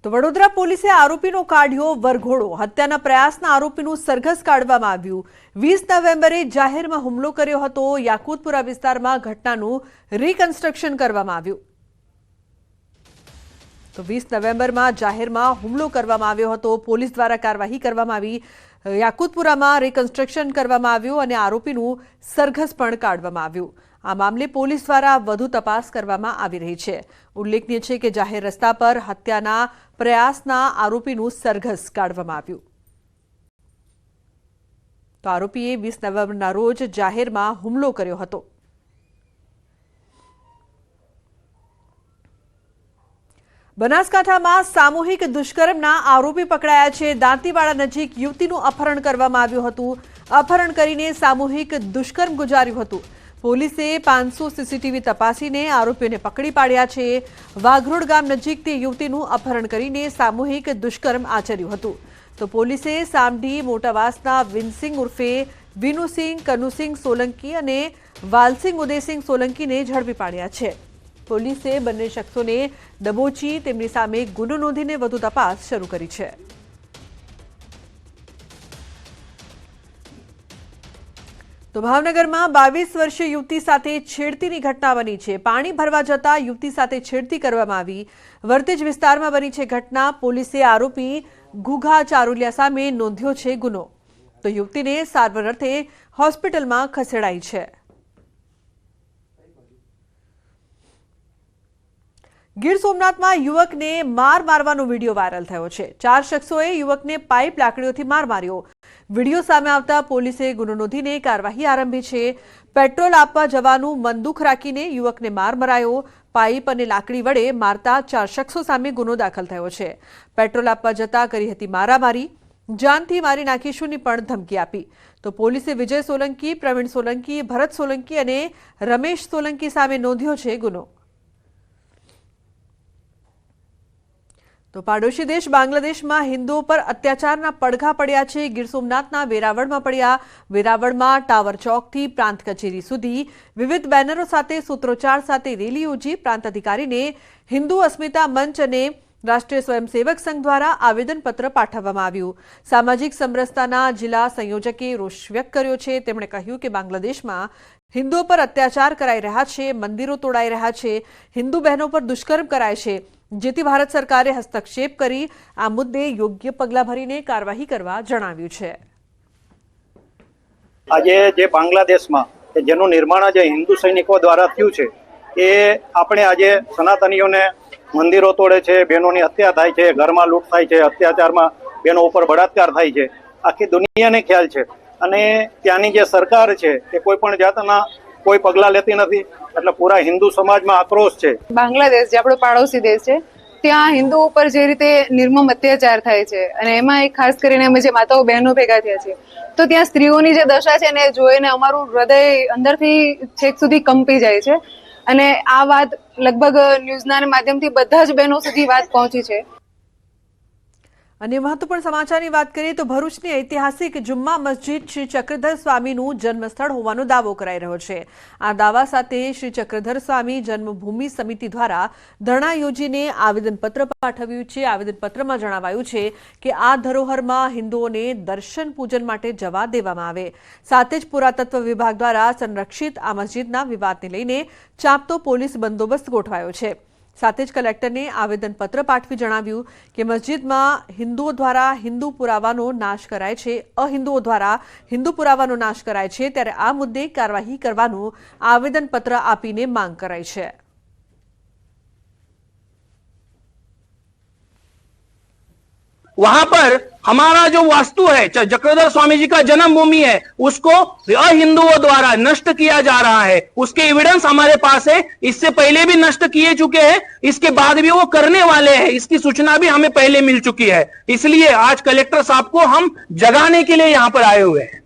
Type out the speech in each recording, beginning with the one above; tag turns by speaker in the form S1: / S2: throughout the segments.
S1: તો વડોદરા પોલીસે આરોપીનો કાઢ્યો વરઘોડો। હત્યાના પ્રયાસના આરોપીનું સરઘસ કાઢવામાં આવ્યું। 20 નવેમ્બરે જાહેરમાં હુમલો કર્યો હતો। યાકુતપુરા વિસ્તારમાં ઘટનાનું રીકન્સ્ટ્રક્શન કરવામાં આવ્યું। તો 20 નવેમ્બરમાં જાહેરમાં હુમલો કરવામાં આવ્યો હતો। પોલીસ દ્વારા કાર્યવાહી કરવામાં આવી। યાકુતપુરામાં રીકન્સ્ટ્રક્શન કરવામાં આવ્યું અને આરોપીનું સરઘસ પણ કાઢવામાં આવ્યું। આ મામલે પોલીસ દ્વારા વધુ તપાસ કરવામાં આવી રહી છે। ઉલ્લેખનીય છે કે જાહેર રસ્તા પર હત્યાના પ્રયાસના આરોપીનું સરઘસ કાઢવામાં આવ્યું। તો આરોપીએ 20 નવેમ્બરના રોજ જાહેરમાં હુમલો કર્યો હતો। બનાસકાંઠામાં સામૂહિક દુષ્કર્મના આરોપી પકડાયા છે। દાંતીવાડા નજીક યુવતીનું અપહરણ કરવામાં આવ્યું હતું। અપહરણ કરીને સામૂહિક દુષ્કર્મ ગુજાર્યું હતું। પોલીસે 500 સીસીટીવી તપાસીને આરોપીઓને પકડી પાડ્યા છે। વાઘરોડ ગામ નજીક તે યુવતીનું અપહરણ કરીને સામૂહિક દુષ્કર્મ આચર્યું હતું। તો પોલીસે સામડી મોટાવાસના વિનસિંગ ઉર્ફે વિનુસિંગ કનુસિંગ સોલંકી અને વાલસિંગ ઉદયસિંહ સોલંકીને ઝડપી પાડ્યા છે। પોલીસે બંને શખ્સોને દબોચી તેમની સામે ગુનો નોંધીને વધુ તપાસ શરૂ કરી છે। તો ભાવનગરમાં 22 વર્ષીય યુવતી સાથે છેડતીની ઘટના બની છે। પાણી ભરવા જતા યુવતી સાથે છેડતી કરવામાં આવી। વર્તેજ વિસ્તારમાં બની છે ઘટના। પોલીસે આરોપી ઘુઘા ચારુલિયા સામે નોંધ્યો છે ગુનો। તો યુવતીને સારવાર અર્થે હોસ્પિટલમાં ખસેડાઈ છે। ગીર સોમનાથમાં યુવકને મારવાનો વિડીયો વાયરલ થયો છે। 4 શખ્સોએ યુવકને પાઇપ લાકડીઓથી માર માર્યો। વિડીયો સામે આવતા પોલીસે ગુનો નોંધીને કાર્યવાહી આરંભી છે। પેટ્રોલ આપવા જવાનું મન દુઃખ રાખીને યુવકને માર મરાયો। પાઇપ અને લાકડી વડે મારતા 4 શખ્સો સામે ગુનો દાખલ થયો છે। પેટ્રોલ આપવા જતા કરી હતી મારામારી। જાનથી મારી નાખીશુંની પણ ધમકી આપી। તો પોલીસે વિજય સોલંકી, પ્રવીણ સોલંકી, ભરત સોલંકી અને રમેશ સોલંકી સામે નોંધ્યો છે ગુનો। તો પાડોશી દેશ બાંગ્લાદેશમાં હિન્દુઓ પર અત્યાચારના પડઘા પડ્યા છે। ગીર સોમનાથના વેરાવળમાં પડ્યા। વેરાવળમાં ટાવર ચોકથી પ્રાંત કચેરી સુધી વિવિધ બેનરો સાથે સૂત્રોચ્ચાર સાથે રેલી યોજી પ્રાંત અધિકારીને હિન્દુ અસ્મિતા મંચ અને રાષ્ટ્રીય સ્વયંસેવક સંઘ દ્વારા આવેદનપત્ર પાઠવવામાં આવ્યું। સામાજિક સમરસતાના જિલ્લા સંયોજકે રોષ વ્યક્ત કર્યો છે। તેમણે કહ્યું કે બાંગ્લાદેશમાં હિન્દુઓ પર અત્યાચાર કરાઈ રહ્યા છે, મંદિરો તોડાઈ રહ્યા છે, હિન્દુ બહેનો પર દુષ્કર્મ કરાય છે, જેથી ભારત સરકારે હસ્તક્ષેપ કરી આ મુદ્દે યોગ્ય પગલાં ભરીને કાર્યવાહી કરવા જણાવ્યું છે।
S2: આજે જે બાંગ્લાદેશમાં જેનું નિર્માણ આજે હિન્દુ સૈનિકો દ્વારા થયું છે એ આપણે આજે સનાતનીઓને મંદિરો તોડે છે, બહેનોની હત્યા થાય છે, ઘરમાં લૂંટ થાય છે, અત્યાચારમાં બહેનો ઉપર બળાત્કાર થાય છે, આખી દુનિયાને ખ્યાલ છે। અને ત્યાંની જે સરકાર છે એ કોઈ પણ જાતના કોઈ પગલાં લેતી નથી। એટલે પૂરા હિન્દુ સમાજમાં આક્રોશ છે।
S3: બાંગ્લાદેશ જે આપણો પાડોશી દેશ છે ત્યાં હિન્દુ ઉપર જે રીતે નિર્મમ અત્યાચાર થાય છે અને એમાં ખાસ કરીને અમે જે માતાઓ બહેનો ભેગા થયા છે તો ત્યાં સ્ત્રીઓની જે દશા છે ને જોઈને અમારું હૃદય અંદરથી છેક સુધી કંપી જાય છે। અને આ વાત લગભગ ન્યૂઝના માધ્યમથી બધા જ બહેનો સુધી વાત પહોંચી છે।
S1: અને મહત્વપૂર્ણ સમાચારની વાત કરીએ તો ભરૂચની ઐતિહાસિક જુમ્મા મસ્જિદ શ્રી ચક્રધર સ્વામીનું જન્મસ્થળ હોવાનો દાવો કરાઈ રહ્યો છે। આ દાવા સાથે શ્રી ચક્રધર સ્વામી જન્મભૂમિ સમિતિ દ્વારા ધરણા યોજીને આવેદનપત્ર પાઠવ્યું છે। આવેદનપત્રમાં જણાવાયું છે કે આ ધરોહરમાં હિન્દુઓને દર્શન પૂજન માટે જવા દેવામાં આવે। સાથે જ પુરાતત્વ વિભાગ દ્વારા સંરક્ષિત આ મસ્જિદના વિવાદને લઈને ચાંપતો પોલીસ બંદોબસ્ત ગોઠવાયો છે। સાથે જ કલેક્ટરને આવેદનપત્ર પાઠવી જણાવ્યું કે મસ્જિદમાં હિન્દુઓ દ્વારા હિન્દુ પુરાવાનો નાશ કરાય છે, અહિન્દુઓ દ્વારા હિન્દુ પુરાવાનો નાશ કરાય છે, ત્યારે આ મુદ્દે કાર્યવાહી કરવાનું આવેદનપત્ર આપીને માંગ કરાઈ છે।
S4: वहां पर हमारा जो वास्तु है, चक्रधर स्वामी जी का जन्मभूमि है, उसको अहिंदुओं द्वारा नष्ट किया जा रहा है। उसके एविडेंस हमारे पास है। इससे पहले भी नष्ट किए चुके हैं, इसके बाद भी वो करने वाले हैं। इसकी सूचना भी हमें पहले मिल चुकी है। इसलिए आज कलेक्टर साहब को हम जगाने के लिए यहां पर आए हुए हैं।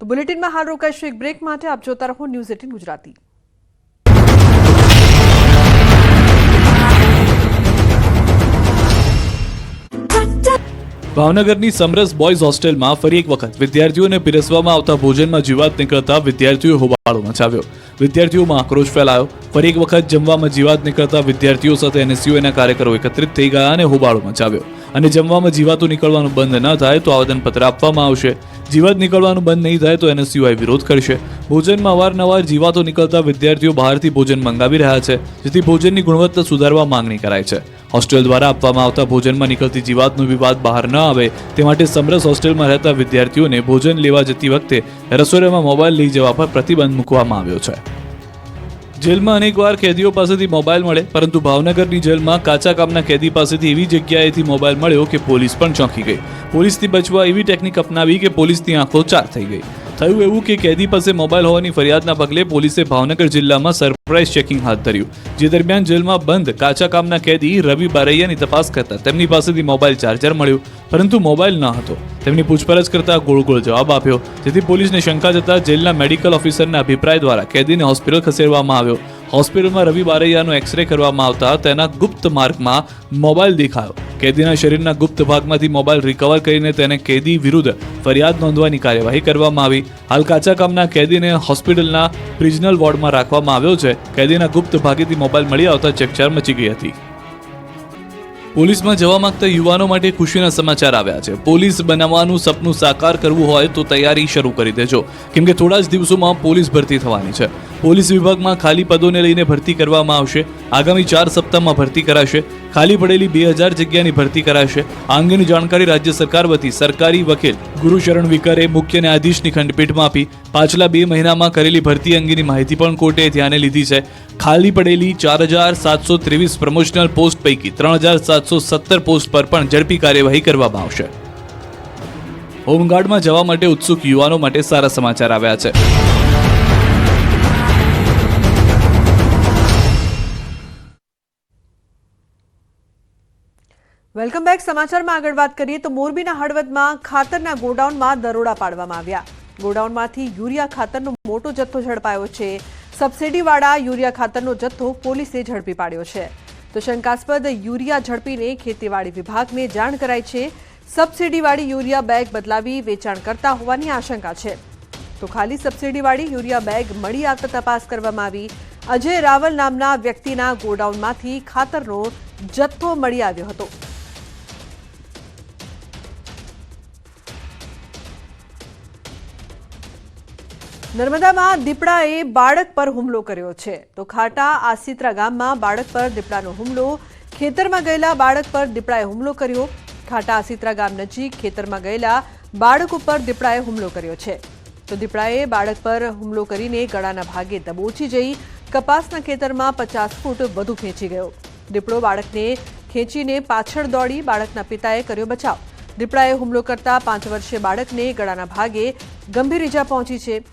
S1: तो बुलेटिन में हाल रोकाईशुं एक ब्रेक माटे। आप जोता रहो न्यूज़ 18 गुजराती।
S5: ભાવનગરની સમરસ બોયઝ હોસ્ટેલમાં ફરી એક વખત વિદ્યાર્થીઓને પીરસવામાં આવતા ભોજનમાં જીવાત નીકળતા વિદ્યાર્થીઓએ હોબાળો મચાવ્યો. વિદ્યાર્થીઓમાં આક્રોશ ફેલાયો. ફરી એક વખત જમવામાં જીવાત નીકળતા વિદ્યાર્થીઓ સાથે NSUના કાર્યકરો એકત્રિત થઈ ગયા અને હોબાળો મચાવ્યો. અને જમવામાં જીવાતો નીકળવાનું બંધ ન થાય તો આવેદનપત્ર આપવામાં આવશે. જીવાત નીકળવાનું બંધ નહીં થાય તો NSUI વિરોધ કરશે. ભોજનમાં અવારનવાર જીવાતો નીકળતા વિદ્યાર્થીઓ બહારથી ભોજન મંગાવી રહ્યા છે, જેથી ભોજનની ગુણવત્તા સુધારવા માંગણી કરાઈ છે. હોસ્ટેલ દ્વારા આપવામાં આવતા ભોજનમાં નીકળતી જીવાતનો વિવાદ બહાર ન આવે તે માટે સમરસ હોસ્ટેલમાં રહેતા વિદ્યાર્થીઓને ભોજન લેવા જતી વખતે રસોડામાં મોબાઈલ લઈ જવા પર પ્રતિબંધ મૂકવામાં આવ્યો છે. જેલમાં અનેકવાર કેદીઓ પાસેથી મોબાઈલ મળે, પરંતુ ભાવનગરની જેલમાં કાચા કામના કેદી પાસેથી એવી જગ્યાએથી મોબાઈલ મળ્યો કે પોલીસ પણ ચોંકી ગઈ. પોલીસથી બચવા એવી ટેકનિક અપનાવી કે પોલીસની આંખો ચાર થઈ ગઈ. થયું એવું કે કેદી પાસે મોબાઈલ હોવાની ફરિયાદના પગલે પોલીસે ભાવનગર જિલ્લામાં સરપ્રાઇઝ ચેકિંગ હાથ ધર્યું. જે દરમિયાન જેલમાં બંધ કાચા કામના કેદી રવિ બારૈયાની તપાસ કરતા તેમની પાસેથી મોબાઈલ ચાર્જર મળ્યું, પરંતુ મોબાઈલ ન હતો. તેમની પૂછપરછ કરતા ગોળ ગોળ જવાબ આપ્યો, જેથી પોલીસને શંકા જતા જેલના મેડિકલ ઓફિસરના અભિપ્રાય દ્વારા કેદીને હોસ્પિટલ ખસેડવામાં આવ્યો. હોસ્પિટલમાં રવિ બારૈયાનો એક્સરે કરવામાં આવતા તેના ગુપ્ત માર્ગમાં મોબાઈલ દેખાયો. કેદીના શરીરના ગુપ્ત ભાગમાંથી મોબાઈલ રિકવર કરીને તેને કેદી વિરુદ્ધ ફરિયાદ નોંધવાની કાર્યવાહી કરવામાં આવી. હાલ કાચા કામના કેદીને હોસ્પિટલના પ્રિઝનલ વોર્ડમાં રાખવામાં આવ્યો છે. કેદીના ગુપ્ત ભાગેથી મોબાઈલ મળી આવતા ચકચાર મચી ગઈ હતી. પોલીસમાં જવા માંગતા યુવાનો માટે ખુશીના સમાચાર આવ્યા છે. પોલીસ બનાવવાનું સપનું સાકાર કરવું હોય તો તૈયારી શરૂ કરી દેજો, કેમ કે થોડા જ દિવસોમાં પોલીસ ભરતી થવાની છે. પોલીસ વિભાગમાં ખાલી પદોને લઈને ભરતી કરવામાં આવશે. આગામી 4 સપ્તાહમાં ભરતી કરાશે. ખાલી પડેલી 2000 જગ્યાની ભરતી કરાશે. આ અંગેની જાણકારી રાજ્ય સરકાર વતી સરકારી વકીલ ગુરુશરણ વિકરે મુખ્ય ન્યાયાધીશની ખંડપીઠમાં આપી. પાછલા 2 મહિનામાં કરેલી ભરતી અંગેની માહિતી પણ કોર્ટે ધ્યાને લીધી છે. ખાલી પડેલી 4723 પ્રમોશનલ પોસ્ટ પૈકી 3717 પોસ્ટ પર પણ ઝડપી કાર્યવાહી કરવામાં આવશે. હોમગાર્ડમાં જવા માટે ઉત્સુક યુવાનો માટે સારા સમાચાર આવ્યા છે.
S1: Welcome back. સમાચારમાં આગળ વાત કરીએ તો મોરબીના હળવદમાં ખાતરના ગોડાઉનમાં દરોડા પાડવામાં આવ્યા. ગોડાઉનમાંથી યુરિયા ખાતરનો મોટો જથ્થો ઝડપાયો છે. સબસિડીવાળા યુરિયા ખાતરનો જથ્થો પોલીસે ઝડપી પાડ્યો છે. તો શંકાસ્પદ યુરિયા ઝડપીને ખેતીવાડી વિભાગને જાણ કરાઈ છે. સબસિડીવાળી યુરિયા બેગ બદલાવી વેચાણ કરતા હોવાની આશંકા છે. તો ખાલી સબસિડીવાળી યુરિયા બેગ મળી આવતા તપાસ કરવામાં આવી. અજય રાવલ નામના વ્યક્તિના ગોડાઉનમાંથી ખાતરનો જથ્થો મળી આવ્યો હતો. નર્મદામાં દીપડાએ બાળક પર હુમલો કર્યો છે. તો ખાટા આસિત્રા ગામમાં બાળક પર દીપડાનો હુમલો. ખેતરમાં ગયેલા બાળક પર દીપડાએ હુમલો કર્યો. ખાટા આસિત્રા ગામ નજીક ખેતરમાં ગયેલા બાળક ઉપર દીપડાએ હુમલો કર્યો છે. તો દીપડાએ બાળક પર હુમલો કરીને ગળાના ભાગે દબોચી જઈ કપાસના ખેતરમાં 50 ફૂટ વધુ ખેંચી ગયો. દીપડો બાળકને ખેંચીને પાછળ દોડી બાળકના પિતાએ કર્યો બચાવ. દીપડાએ હુમલો કરતા 5 વર્ષીય બાળકને ગળાના ભાગે ગંભીર ઈજા પહોંચી છે.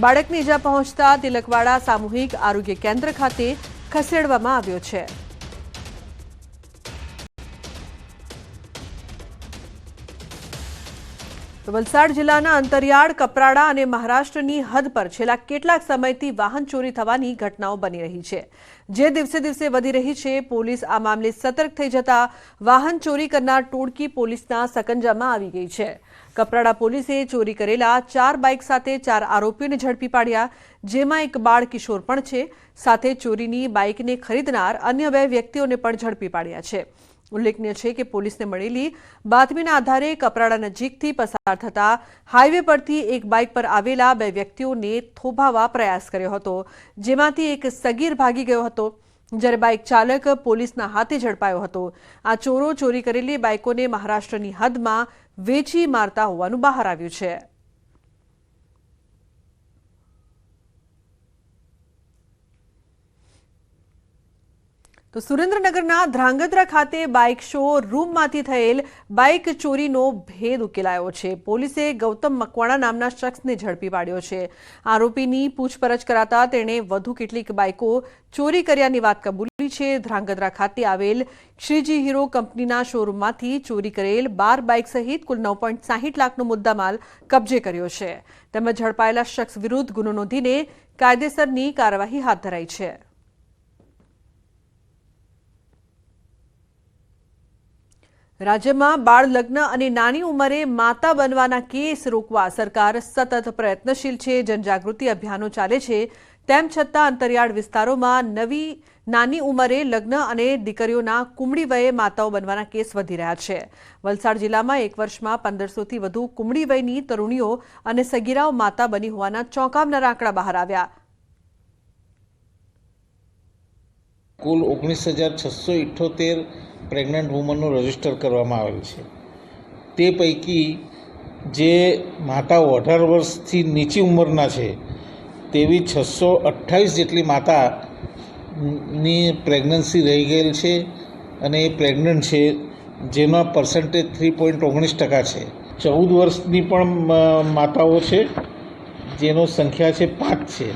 S1: બાળકને ઈજા પહોંચતા તિલકવાડા સામૂહિક આરોગ્ય કેન્દ્ર ખાતે ખસેડવામાં આવ્યો છે. તો વલસાડ જિલ્લાના અંતરિયાળ, કપરાડા અને મહારાષ્ટ્રની હદ પર છેલ્લા કેટલાક સમયથી વાહન ચોરી થવાની ઘટનાઓ બની રહી છે, જે દિવસે દિવસે વધી રહી છે. પોલીસ આ મામલે સતર્ક થઈ જતા વાહન ચોરી કરનાર ટોળકી પોલીસના સકંજામાં આવી ગઈ છે. કપરાડા પોલીસે ચોરી કરેલા 4 બાઇક સાથે 4 આરોપીઓને ઝડપી પાડ્યા, જેમાં એક બાળ કિશોર પણ છે. સાથે ચોરીની બાઇકને ખરીદનાર અન્ય 2 વ્યક્તિઓને પણ ઝડપી પાડ્યા છે. ઉલ્લેખનીય છે કે પોલીસને મળેલી બાતમીના આધારે કપરાડા નજીકથી પસાર થતા હાઈવે પરથી એક બાઇક પર આવેલા 2 વ્યક્તિઓને થોભાવવા પ્રયાસ કર્યો હતો, જેમાંથી એક સગીર ભાગી ગયો હતો, જ્યારે બાઇક ચાલક પોલીસના હાથે ઝડપાયો હતો. આ ચોરો ચોરી કરેલી બાઇકોને મહારાષ્ટ્રની હદમાં વેચી મારતા હોવાનું બહાર આવ્યું છે. તો સુરેન્દ્રનગરના ધ્રાંગધ્રા ખાતે બાઇક શો રૂમમાંથી થયેલ બાઇક ચોરીનો ભેદ ઉકેલાયો છે. પોલીસે ગૌતમ મકવાણા નામના શખ્સને ઝડપી પાડ્યો છે. આરોપીની પૂછપરછ કરાતા તેણે વધુ કેટલીક બાઇકો ચોરી કર્યાની વાત કબૂલી છે. ધ્રાંગધ્રા ખાતે આવેલ શ્રીજી હીરો કંપનીના શોરૂમમાંથી ચોરી કરેલ 12 બાઇક સહિત કુલ 9.60 લાખનો મુદ્દામાલ કબજે કર્યો છે. તેમજ ઝડપાયેલા શખ્સ વિરુદ્ધ ગુનો નોંધીને કાયદેસરની કાર્યવાહી હાથ ધરાઈ છે. રાજ્યમાં બાળ લગ્ન અને નાની ઉંમરે માતા બનવાના કેસ રોકવા સરકાર સતત પ્રયત્નશીલ છે. જનજાગૃતિ અભિયાનો ચાલે છે, તેમ છતાં અંતરિયાળ વિસ્તારોમાં નાની ઉંમરે લગ્ન અને દીકરીઓના કુમળી વયે માતાઓ બનવાના કેસ વધી રહ્યા છે. વલસાડ જિલ્લામાં એક વર્ષમાં 1500થી વધુ કુમળી વયની તરુણીઓ અને સગીરાઓ માતા બની હોવાના ચોંકાવનારા આંકડા બહાર આવ્યા.
S6: કુલ 19,678 પ્રેગ્નન્ટ વુમનનું રજિસ્ટર કરવામાં આવેલ છે. તે પૈકી જે માતાઓ 18 વર્ષથી નીચી ઉંમરના છે તેવી 628 જેટલી માતાની પ્રેગ્નન્સી રહી ગયેલ છે અને એ પ્રેગ્નન્ટ છે, જેનો પર્સન્ટેજ 3.19% છે. 14 વર્ષની પણ માતાઓ છે જેનો સંખ્યા છે 5 છે.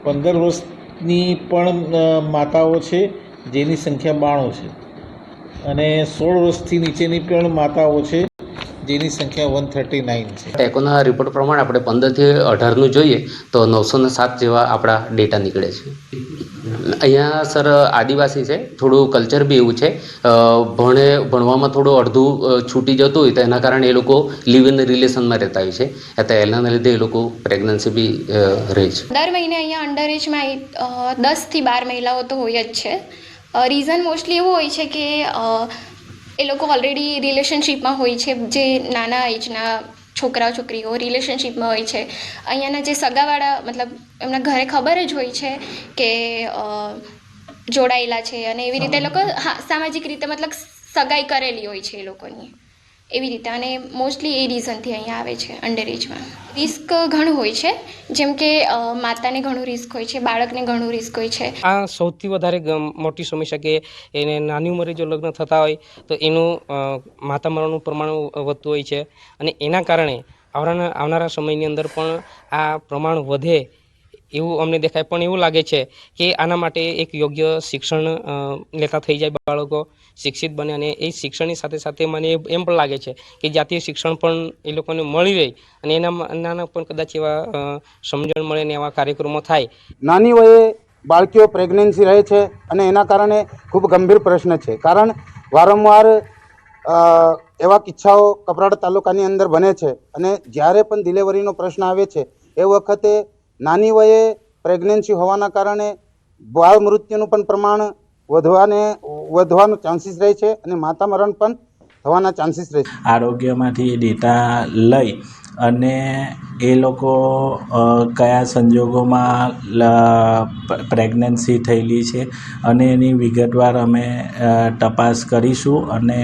S6: 15 વર્ષની પણ માતાઓ છે જેની સંખ્યા 92 છે અને 16 વર્ષથી નીચેની પણ માતાઓ છે જેની સંખ્યા 139 છે.
S7: ટેકોના રિપોર્ટ પ્રમાણે આપણે 15થી 18નું જોઈએ તો 907 જેવા આપણા ડેટા નીકળે છે. અહીંયા સર આદિવાસી છે, થોડું કલ્ચર બી એવું છે, ભણવામાં થોડું અડધું છૂટી જતું હોય તો એના કારણે એ લોકો લિવ ઇન રિલેશનમાં રહેતા હોય છે, એટલે એના લીધે એ લોકો પ્રેગ્નન્સી બી રહે છે.
S8: દર મહિને અહીંયા અંડર એજમાં 10થી 12 મહિલાઓ તો હોય જ છે. રીઝન મોસ્ટલી એવું હોય છે કે એ લોકો ઓલરેડી રિલેશનશિપમાં હોય છે. જે નાના એજના છોકરાઓ છોકરીઓ રિલેશનશિપમાં હોય છે, અહીંયાના જે સગાવાળા મતલબ એમના ઘરે ખબર જ હોય છે કે જોડાયેલા છે અને એવી રીતે એ લોકો સામાજિક રીતે મતલબ સગાઈ કરેલી હોય છે એ લોકોની, એવી રીતે. અને મોસ્ટલી એ રીઝનથી અહીંયા આવે છે અંડર એજમાં. રિસ્ક ઘણું હોય છે, જેમ કે માતાને ઘણું રિસ્ક હોય છે, બાળકને ઘણું રિસ્ક હોય છે.
S9: આ સૌથી વધારે મોટી સમસ્યા કે એને નાની ઉંમરે જો લગ્ન થતા હોય તો એનું માતા મરણનું પ્રમાણ વધતું હોય છે અને એના કારણે આવનારા સમયની અંદર પણ આ પ્રમાણ વધે એવું અમને દેખાય. પણ એવું લાગે છે કે આના માટે એક યોગ્ય શિક્ષણ લેતા થઈ જાય, બાળકો શિક્ષિત બને અને એ શિક્ષણની સાથે સાથે મને એમ પણ લાગે છે કે જાતીય શિક્ષણ પણ એ લોકોને મળી રહે અને એના પણ કદાચ એવા સમજણ મળે ને એવા કાર્યક્રમો થાય.
S10: નાની વયે બાળકીઓ પ્રેગ્નન્સી રહે છે અને એના કારણે ખૂબ ગંભીર પ્રશ્ન છે. કારણ વારંવાર એવા કિસ્સાઓ કપરાડા તાલુકાની અંદર બને છે અને જ્યારે પણ ડિલિવરીનો પ્રશ્ન આવે છે એ વખતે નાની વયે પ્રેગ્નન્સી હોવાના કારણે બાળ મૃત્યુનું પણ પ્રમાણ વધવાનો ચાન્સીસ રહે છે અને માતા મરણ પણ થવાના ચાન્સીસ રહે છે.
S11: આરોગ્યમાંથી ડેટા લઈ અને એ લોકો કયા સંજોગોમાં પ્રેગ્નન્સી થયેલી છે અને એની વિગતવાર અમે તપાસ કરીશું અને